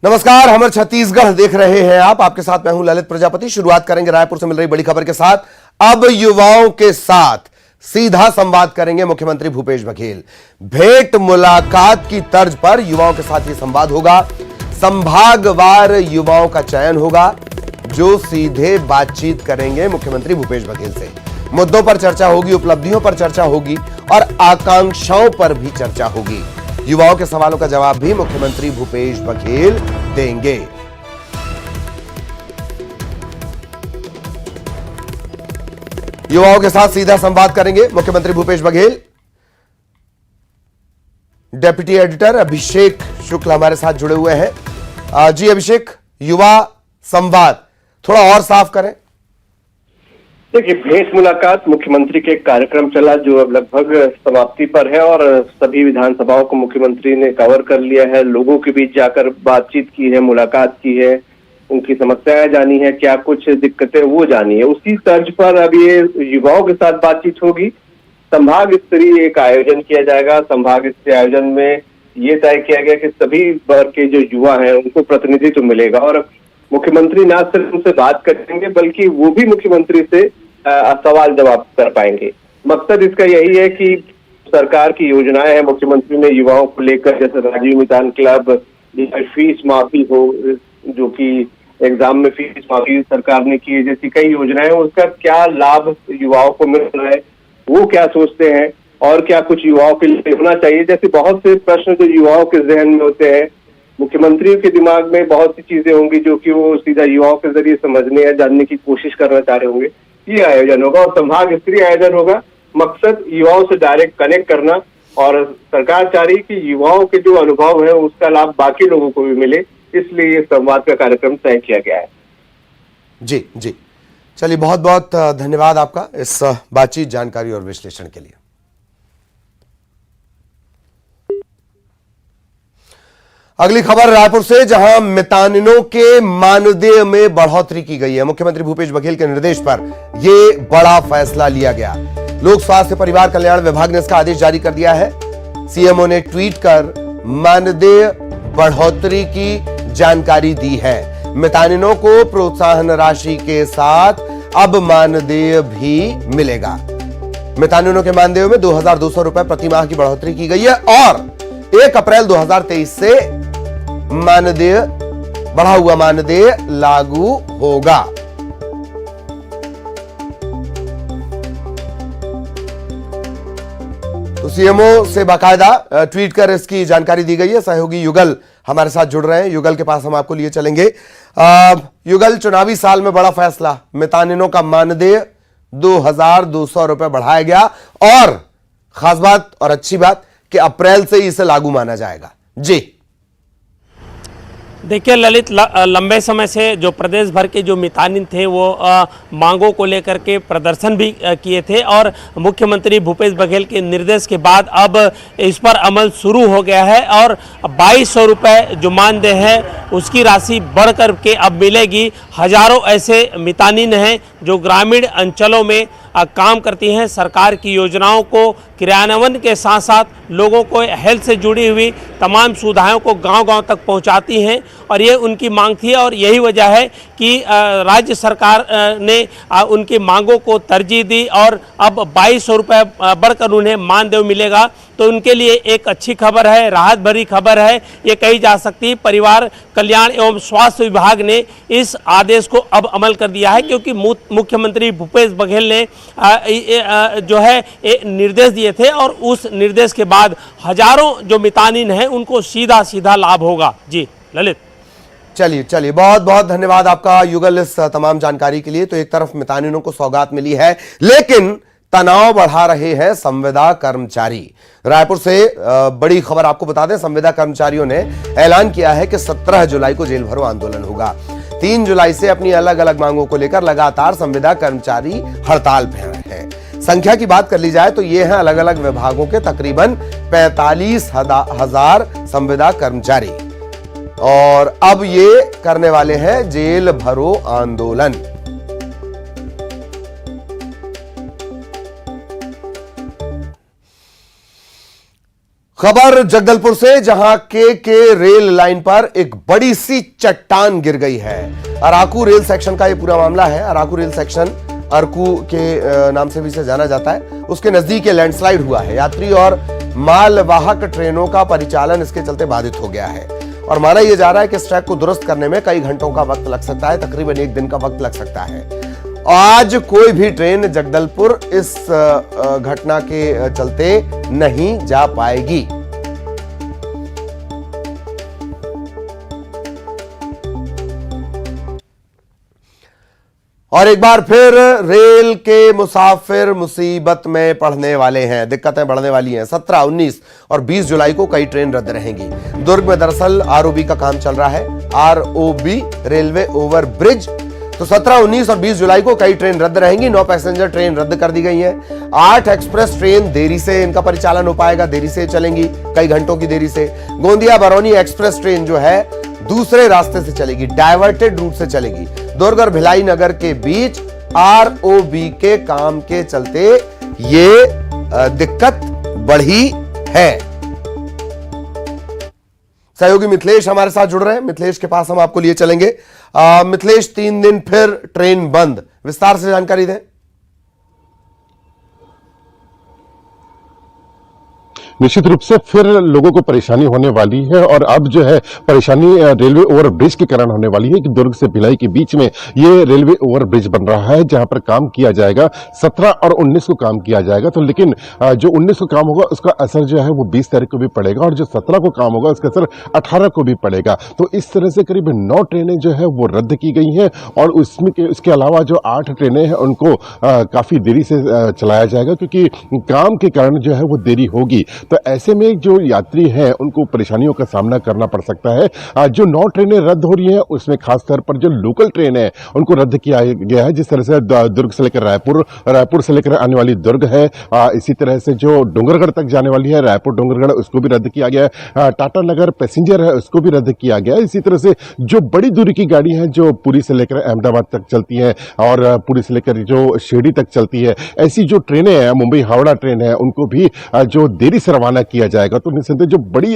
नमस्कार, हमर छत्तीसगढ़ देख रहे हैं आप। आपके साथ मैं हूं ललित प्रजापति। शुरुआत करेंगे रायपुर से मिल रही बड़ी खबर के साथ। अब युवाओं के साथ सीधा संवाद करेंगे मुख्यमंत्री भूपेश बघेल। भेंट मुलाकात की तर्ज पर युवाओं के साथ ये संवाद होगा। संभागवार युवाओं का चयन होगा जो सीधे बातचीत करेंगे मुख्यमंत्री भूपेश बघेल से। मुद्दों पर चर्चा होगी, उपलब्धियों पर चर्चा होगी और आकांक्षाओं पर भी चर्चा होगी। युवाओं के सवालों का जवाब भी मुख्यमंत्री भूपेश बघेल देंगे। युवाओं के साथ सीधा संवाद करेंगे मुख्यमंत्री भूपेश बघेल। डेप्यूटी एडिटर अभिषेक शुक्ल हमारे साथ जुड़े हुए हैं। जी अभिषेक, युवा संवाद थोड़ा और साफ करें। देखिए, भेंट मुलाकात मुख्यमंत्री के कार्यक्रम चला जो अब लगभग समाप्ति पर है और सभी विधानसभाओं को मुख्यमंत्री ने कवर कर लिया है। लोगों के बीच जाकर बातचीत की है, मुलाकात की है, उनकी समस्याएं जानी है, क्या कुछ दिक्कतें वो जानी है। उसी तर्ज पर अब ये युवाओं के साथ बातचीत होगी। संभाग स्तरीय एक आयोजन किया जाएगा। संभाग स्तरीय आयोजन में ये तय किया गया कि सभी वर्ग के जो युवा हैं उनको प्रतिनिधित्व मिलेगा और मुख्यमंत्री न सिर्फ उनसे बात करेंगे बल्कि वो भी मुख्यमंत्री से सवाल जवाब कर पाएंगे। मकसद इसका यही है कि सरकार की योजनाएं हैं मुख्यमंत्री ने युवाओं को लेकर, जैसे राजीव मितान क्लब, फीस माफी हो, जो कि एग्जाम में फीस माफी सरकार ने की है, जैसी कई योजनाएं, उसका क्या लाभ युवाओं को मिल रहा है, वो क्या सोचते हैं और क्या कुछ युवाओं के लिए होना चाहिए। जैसे बहुत से प्रश्न जो युवाओं के जहन में होते हैं, मुख्यमंत्री के दिमाग में बहुत सी चीजें होंगी जो कि वो सीधा युवाओं के जरिए समझने या जानने की कोशिश करना चाह रहे होंगे। ये आयोजन होगा और संभाग स्तरीय आयोजन होगा। मकसद युवाओं से डायरेक्ट कनेक्ट करना और सरकार चाह रही कि युवाओं के जो अनुभव है उसका लाभ बाकी लोगों को भी मिले, इसलिए ये संवाद का कार्यक्रम तय किया गया है। जी जी, चलिए, बहुत बहुत धन्यवाद आपका इस बातचीत, जानकारी और विश्लेषण के लिए। अगली खबर रायपुर से, जहां मितानिनों के मानदेय में बढ़ोतरी की गई है। मुख्यमंत्री भूपेश बघेल के निर्देश पर यह बड़ा फैसला लिया गया। लोक स्वास्थ्य परिवार कल्याण विभाग ने इसका आदेश जारी कर दिया है। सीएमओ ने ट्वीट कर मानदेय बढ़ोतरी की जानकारी दी है। मितानिनों को प्रोत्साहन राशि के साथ अब मानदेय भी मिलेगा। मितानिनों के मानदेय में 2200 रुपए प्रति माह की बढ़ोतरी की गई है और 1 अप्रैल 2023 से मानदेय, बढ़ा हुआ मानदेय लागू होगा। तो सीएमओ से बाकायदा ट्वीट कर इसकी जानकारी दी गई है। सहयोगी युगल हमारे साथ जुड़ रहे हैं। युगल के पास हम आपको लिए चलेंगे। युगल, चुनावी साल में बड़ा फैसला, मितानिनों का मानदेय 2200 रुपए बढ़ाया गया और खास बात और अच्छी बात कि अप्रैल से ही इसे लागू माना जाएगा। जी देखिए ललित, लंबे समय से जो प्रदेश भर के जो मितानिन थे वो मांगों को लेकर के प्रदर्शन भी किए थे और मुख्यमंत्री भूपेश बघेल के निर्देश के बाद अब इस पर अमल शुरू हो गया है और 2200 रुपये जो मानदेय है उसकी राशि बढ़ कर के अब मिलेगी। हजारों ऐसे मितानिन हैं जो ग्रामीण अंचलों में काम करती हैं, सरकार की योजनाओं को क्रियान्वयन के साथ साथ लोगों को हेल्थ से जुड़ी हुई तमाम सुविधाओं को गांव-गांव तक पहुंचाती हैं और ये उनकी मांग थी और यही वजह है कि राज्य सरकार ने उनकी मांगों को तरजीह दी और अब 2200 रुपये बढ़कर उन्हें मानदेय मिलेगा। तो उनके लिए एक अच्छी खबर है, राहत भरी खबर है ये कही जा सकती है। परिवार कल्याण एवं स्वास्थ्य विभाग ने इस आदेश को अब अमल कर दिया है क्योंकि मुख्यमंत्री भूपेश बघेल ने जो है निर्देश दिए थे और उस निर्देश के बाद हजारों जो मितानिन हैं उनको सीधा सीधा लाभ होगा। जी ललित, चलिए, बहुत बहुत धन्यवाद आपका युगल इस तमाम जानकारी के लिए। तो एक तरफ मितानिनों को सौगात मिली है, लेकिन तनाव बढ़ा रहे हैं संविदा कर्मचारी। रायपुर से बड़ी खबर आपको बता दें, संविदा कर्मचारियों ने ऐलान किया है कि 17 जुलाई को जेल भरो आंदोलन होगा। 3 जुलाई से अपनी अलग अलग मांगों को लेकर लगातार संविदा कर्मचारी हड़ताल पर हैं। संख्या की बात कर ली जाए तो ये हैं अलग अलग विभागों के तकरीबन 45,000 संविदा कर्मचारी और अब ये करने वाले हैं जेल भरो आंदोलन। खबर जगदलपुर से, जहां के रेल लाइन पर एक बड़ी सी चट्टान गिर गई है। अराकू रेल सेक्शन का यह पूरा मामला है। अराकू रेल सेक्शन अरकू के नाम से भी इसे जाना जाता है। उसके नजदीक लैंडस्लाइड हुआ है। यात्री और मालवाहक ट्रेनों का परिचालन इसके चलते बाधित हो गया है और माना यह जा रहा है कि इस ट्रैक को दुरुस्त करने में कई घंटों का वक्त लग सकता है, तकरीबन एक दिन का वक्त लग सकता है। आज कोई भी ट्रेन जगदलपुर इस घटना के चलते नहीं जा पाएगी। और एक बार फिर रेल के मुसाफिर मुसीबत में पड़ने वाले हैं, दिक्कतें बढ़ने वाली हैं। 17, 19 और 20 जुलाई को कई ट्रेन रद्द रहेंगी। दुर्ग में दरअसल आरओबी का काम चल रहा है, आरओबी रेलवे ओवर ब्रिज। तो 17, 19 और 20 जुलाई को कई ट्रेन रद्द रहेंगी। 9 पैसेंजर ट्रेन रद्द कर दी गई हैं। 8 एक्सप्रेस ट्रेन देरी से इनका परिचालन हो पाएगा, देरी से चलेंगी, कई घंटों की देरी से। गोंदिया बरौनी एक्सप्रेस ट्रेन जो है दूसरे रास्ते से चलेगी, डाइवर्टेड रूट से चलेगी। दुर्ग और भिलाई नगर के बीच आरओबी के काम के चलते ये दिक्कत बढ़ी है। सहयोगी मिथिलेश हमारे साथ जुड़ रहे हैं। मिथिलेश के पास हम आपको लिए चलेंगे। मिथिलेश, 3 दिन फिर ट्रेन बंद, विस्तार से जानकारी दें। निश्चित रूप से फिर लोगों को परेशानी होने वाली है और अब जो है परेशानी रेलवे ओवर ब्रिज के कारण होने वाली है कि दुर्ग से भिलाई के बीच में ये रेलवे ओवर ब्रिज बन रहा है जहां पर काम किया जाएगा। 17 और 19 को काम किया जाएगा, तो लेकिन जो 19 को काम होगा उसका असर जो है वो 20 तारीख को भी पड़ेगा और जो 17 को काम होगा उसका असर 18 को भी पड़ेगा। तो इस तरह से करीब 9 ट्रेनें जो है वो रद्द की गई हैं और उसके अलावा जो 8 ट्रेनें हैं उनको काफी देरी से चलाया जाएगा क्योंकि काम के कारण जो है वो देरी होगी। तो ऐसे में जो यात्री हैं उनको परेशानियों का सामना करना पड़ सकता है। जो 9 ट्रेनें रद्द हो रही हैं उसमें खासतौर पर जो लोकल ट्रेन है उनको रद्द किया गया है। जिस तरह से दुर्ग से लेकर रायपुर से लेकर आने वाली दुर्ग है, इसी तरह से जो डोंगरगढ़ तक जाने वाली है रायपुर डोंगरगढ़ उसको भी रद्द किया गया है। टाटा नगर पैसेंजर है उसको भी रद्द किया गया है। इसी तरह से जो बड़ी दूरी की गाड़ी है जो पुरी से लेकर अहमदाबाद तक चलती है और पुरी से लेकर जो शिरडी तक चलती है, ऐसी जो ट्रेनें हैं मुंबई हावड़ा ट्रेन है उनको भी जो देरी से रवाना किया जाएगा। तो निसंदेह जो बड़ी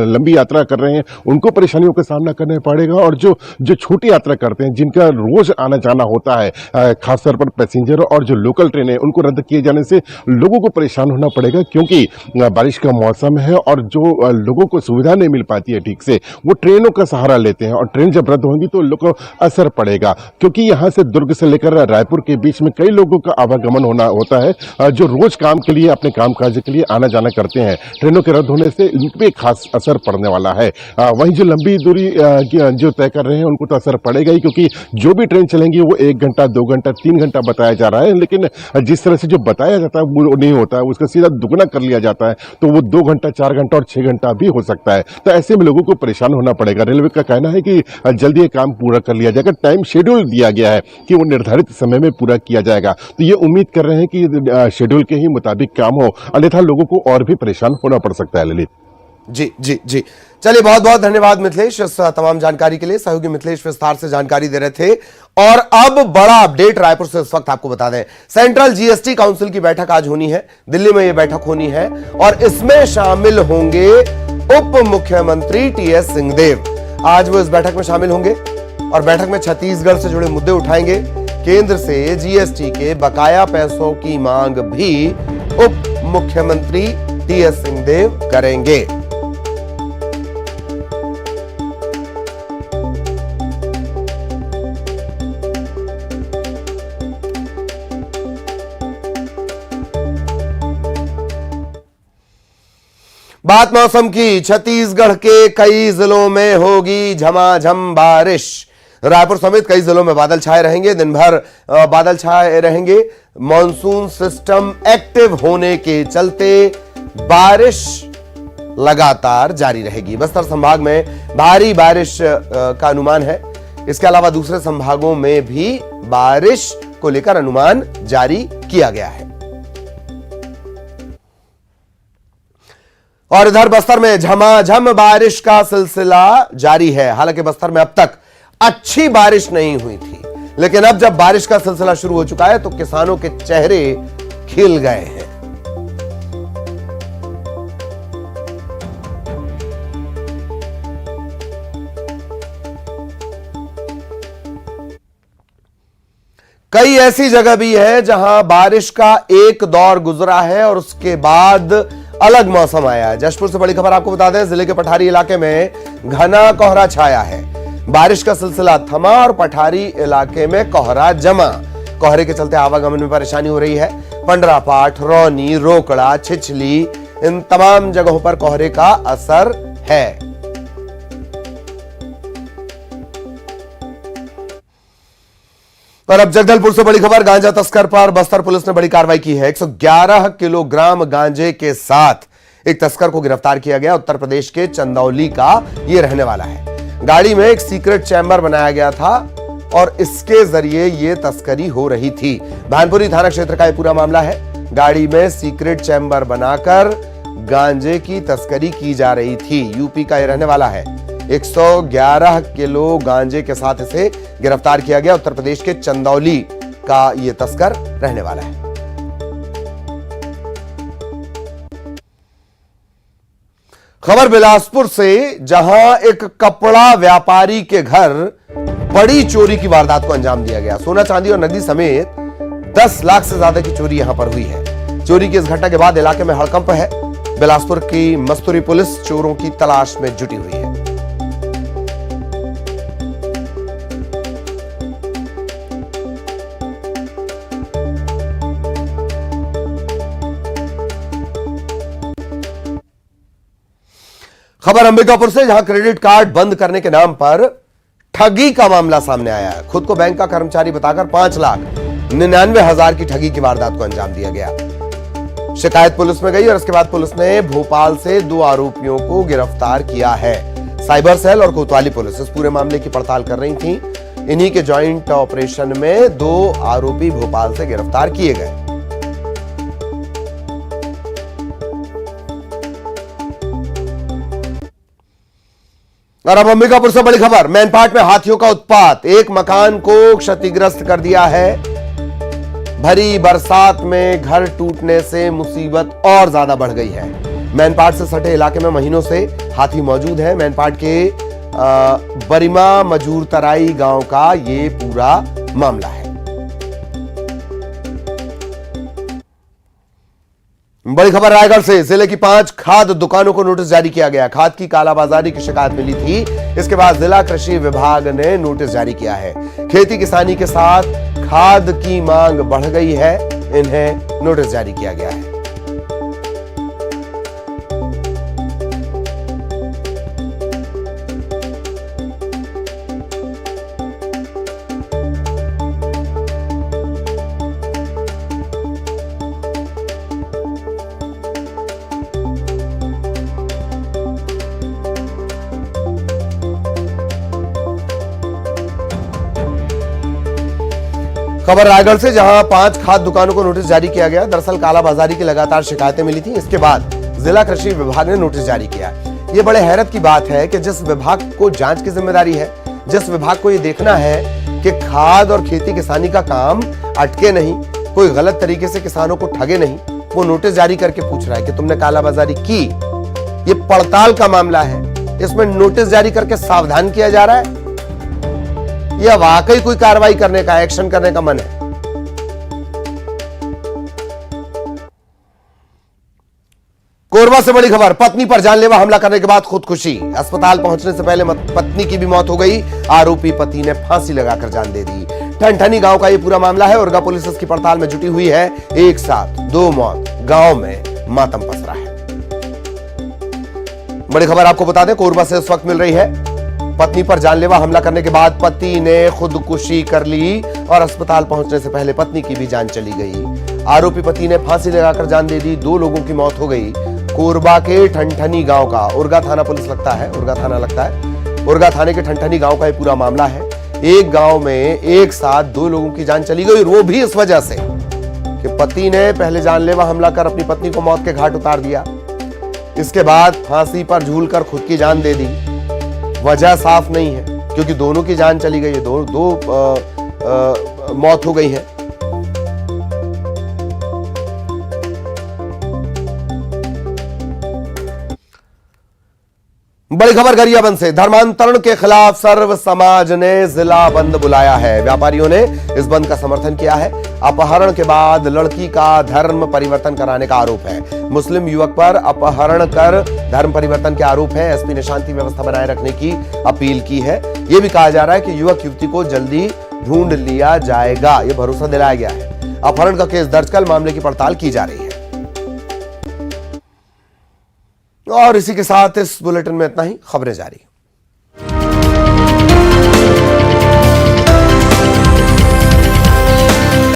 लंबी यात्रा कर रहे हैं उनको परेशानियों का सामना करना पड़ेगा और जो छोटी यात्रा करते हैं जिनका रोज आना जाना होता है खासतौर पर पैसेंजर और जो लोकल ट्रेन है उनको रद्द किए जाने से लोगों को परेशान होना पड़ेगा क्योंकि बारिश का मौसम है और जो लोगों को सुविधा नहीं मिल पाती है ठीक से, वो ट्रेनों का सहारा लेते हैं और ट्रेन जब रद्द होंगी तो लोगों को असर पड़ेगा क्योंकि यहां से दुर्ग से लेकर रायपुर के बीच में कई लोगों का आवागमन होता है जो रोज काम के लिए अपने कामकाज के लिए आना जाना करते हैं। ट्रेनों के रद्द होने से इन पे खास असर पड़ने वाला है। वहीं जो लंबी दूरी जो तय कर रहे हैं उनको तो असर पड़ेगा ही क्योंकि जो भी ट्रेन चलेंगी वो 1 घंटा 2 घंटा 3 घंटा बताया जा रहा है, लेकिन जिस तरह से जो बताया जाता है वो नहीं होता है, उसका सीधा दुगना कर लिया जाता है तो वो 2 घंटा 4 घंटा और 6 घंटा भी हो सकता है। तो ऐसे में लोगों को परेशान होना पड़ेगा। रेलवे का कहना है कि जल्दी ये काम पूरा कर लिया जाएगा। टाइम शेड्यूल दिया गया है कि वो निर्धारित समय में पूरा किया जाएगा। तो ये उम्मीद कर रहे हैं कि शेड्यूल के ही मुताबिक काम हो, अन्यथा लोगों को और भी परेशान होना पड़ सकता है। ललित जी जी जी, चलिए बहुत बहुत धन्यवाद मिथिलेश इस तमाम जानकारी के लिए। सहयोगी मिथिलेश विस्तार से जानकारी दे रहे थे। और अब बड़ा अपडेट रायपुर से इस वक्त आपको बता दें, सेंट्रल जीएसटी काउंसिल की बैठक आज होनी है, दिल्ली में यह बैठक होनी है और इसमें शामिल होंगे उप मुख्यमंत्री टीएस सिंहदेव। आज वो इस बैठक में शामिल होंगे और बैठक में छत्तीसगढ़ से जुड़े मुद्दे उठाएंगे। केंद्र से जीएसटी के बकाया पैसों की मांग भी उप मुख्यमंत्री टीएस सिंहदेव करेंगे। बात मौसम की, छत्तीसगढ़ के कई जिलों में होगी झमाझम बारिश। रायपुर समेत कई जिलों में बादल छाए रहेंगे, दिन भर बादल छाए रहेंगे। मॉनसून सिस्टम एक्टिव होने के चलते बारिश लगातार जारी रहेगी। बस्तर संभाग में भारी बारिश का अनुमान है। इसके अलावा दूसरे संभागों में भी बारिश को लेकर अनुमान जारी किया गया है। और इधर बस्तर में झमाझम बारिश का सिलसिला जारी है। हालांकि बस्तर में अब तक अच्छी बारिश नहीं हुई थी, लेकिन अब जब बारिश का सिलसिला शुरू हो चुका है तो किसानों के चेहरे खिल गए हैं। कई ऐसी जगह भी है जहां बारिश का एक दौर गुजरा है और उसके बाद अलग मौसम आया है। जशपुर से बड़ी खबर आपको बता दें, जिले के पठारी इलाके में घना कोहरा छाया है। बारिश का सिलसिला थमा और पठारी इलाके में कोहरा जमा। कोहरे के चलते आवागमन में परेशानी हो रही है। पंडरापाठ, रौनी, रोकड़ा, छिछली, इन तमाम जगहों पर कोहरे का असर है। और अब जगदलपुर से बड़ी खबर, गांजा तस्कर पर बस्तर पुलिस ने बड़ी कार्रवाई की है। 111 किलोग्राम गांजे के साथ एक तस्कर को गिरफ्तार किया गया। उत्तर प्रदेश के चंदौली का यह रहने वाला है। गाड़ी में एक सीक्रेट चैम्बर बनाया गया था और इसके जरिए यह तस्करी हो रही थी। भानपुरी थाना क्षेत्र का यह पूरा मामला है। गाड़ी में सीक्रेट चैम्बर बनाकर गांजे की तस्करी की जा रही थी। यूपी का यह रहने वाला है। 111 किलो गांजे के साथ इसे गिरफ्तार किया गया। उत्तर प्रदेश के चंदौली का यह तस्कर रहने वाला है। खबर बिलासपुर से, जहां एक कपड़ा व्यापारी के घर बड़ी चोरी की वारदात को अंजाम दिया गया। सोना, चांदी और नकदी समेत 10 लाख से ज्यादा की चोरी यहां पर हुई है। चोरी की इस घटना के बाद इलाके में हड़कंप है। बिलासपुर की मस्तूरी पुलिस चोरों की तलाश में जुटी हुई है। खबर अंबिकापुर से, जहां क्रेडिट कार्ड बंद करने के नाम पर ठगी का मामला सामने आया है। खुद को बैंक का कर्मचारी बताकर 5,99,000 की ठगी की वारदात को अंजाम दिया गया। शिकायत पुलिस में गई और इसके बाद पुलिस ने भोपाल से 2 आरोपियों को गिरफ्तार किया है। साइबर सेल और कोतवाली पुलिस इस पूरे मामले की पड़ताल कर रही थी। इन्हीं के ज्वाइंट ऑपरेशन में 2 आरोपी भोपाल से गिरफ्तार किए गए। और अब अंबिकापुर से बड़ी खबर, मैनपाट में हाथियों का उत्पात, एक मकान को क्षतिग्रस्त कर दिया है। भरी बरसात में घर टूटने से मुसीबत और ज्यादा बढ़ गई है। मैनपाट से सटे इलाके में महीनों से हाथी मौजूद है। मैनपाट के बरिमा मजूर तराई गांव का ये पूरा मामला है। बड़ी खबर रायगढ़ से, जिले की 5 खाद दुकानों को नोटिस जारी किया गया। खाद की कालाबाजारी की शिकायत मिली थी। इसके बाद जिला कृषि विभाग ने नोटिस जारी किया है। खेती किसानी के साथ खाद की मांग बढ़ गई है, इन्हें नोटिस जारी किया गया है। खबर रायगढ़ से, जहां 5 खाद दुकानों को नोटिस जारी किया गया। दरअसल कालाबाजारी की लगातार शिकायतें मिली थी। इसके बाद जिला कृषि विभाग ने नोटिस जारी किया। यह बड़े हैरत की बात है कि जिस विभाग को जांच की जिम्मेदारी है, जिस विभाग को यह देखना है कि खाद और खेती किसानी का काम अटके नहीं, कोई गलत तरीके से किसानों को ठगे नहीं, वो नोटिस जारी करके पूछ रहा है कि तुमने कालाबाजारी की। ये पड़ताल का मामला है, इसमें नोटिस जारी करके सावधान किया जा रहा है। यह वाकई कोई कार्रवाई करने का, एक्शन करने का मन है। कोरबा से बड़ी खबर, पत्नी पर जानलेवा हमला करने के बाद खुदकुशी। अस्पताल पहुंचने से पहले पत्नी की भी मौत हो गई। आरोपी पति ने फांसी लगाकर जान दे दी। ठनठनी गांव का यह पूरा मामला है। उर्गा पुलिस इसकी पड़ताल में जुटी हुई है। एक साथ 2 मौत, गांव में मातम पसरा है। बड़ी खबर आपको बता दें, कोरबा से इस वक्त मिल रही है। पत्नी पर जानलेवा हमला करने के बाद पति ने खुदकुशी कर ली और अस्पताल पहुंचने से पहले पत्नी की भी जान चली गई। आरोपी पति ने फांसी लगाकर जान दे दी। 2 लोगों की मौत हो गई। कोरबा के ठनठनी गांव का, उर्गा थाना पुलिस लगता है, उर्गा थाना लगता है। उर्गा थाने के ठनठनी गांव का ये पूरा मामला है। एक गांव में एक साथ 2 लोगों की जान चली गई, और वो भी इस वजह से कि पति ने पहले जानलेवा हमला कर अपनी पत्नी को मौत के घाट उतार दिया। इसके बाद फांसी पर झूलकर खुद की जान दे दी। वजह साफ नहीं है, क्योंकि दोनों की जान चली गई है। दो मौत हो गई है। बड़ी खबर गरियाबंद से। धर्मांतरण के खिलाफ सर्व समाज ने जिला बंद बुलाया है। व्यापारियों ने इस बंद का समर्थन किया है। अपहरण के बाद लड़की का धर्म परिवर्तन कराने का आरोप है। मुस्लिम युवक पर अपहरण कर धर्म परिवर्तन के आरोप है। एसपी ने शांति व्यवस्था बनाए रखने की अपील की है। यह भी कहा जा रहा है कि युवक युवती को जल्दी ढूंढ लिया जाएगा, यह भरोसा दिलाया गया है। अपहरण का केस दर्ज कर मामले की पड़ताल की जा रही है। और इसी के साथ इस बुलेटिन में इतना ही। खबरें जारी।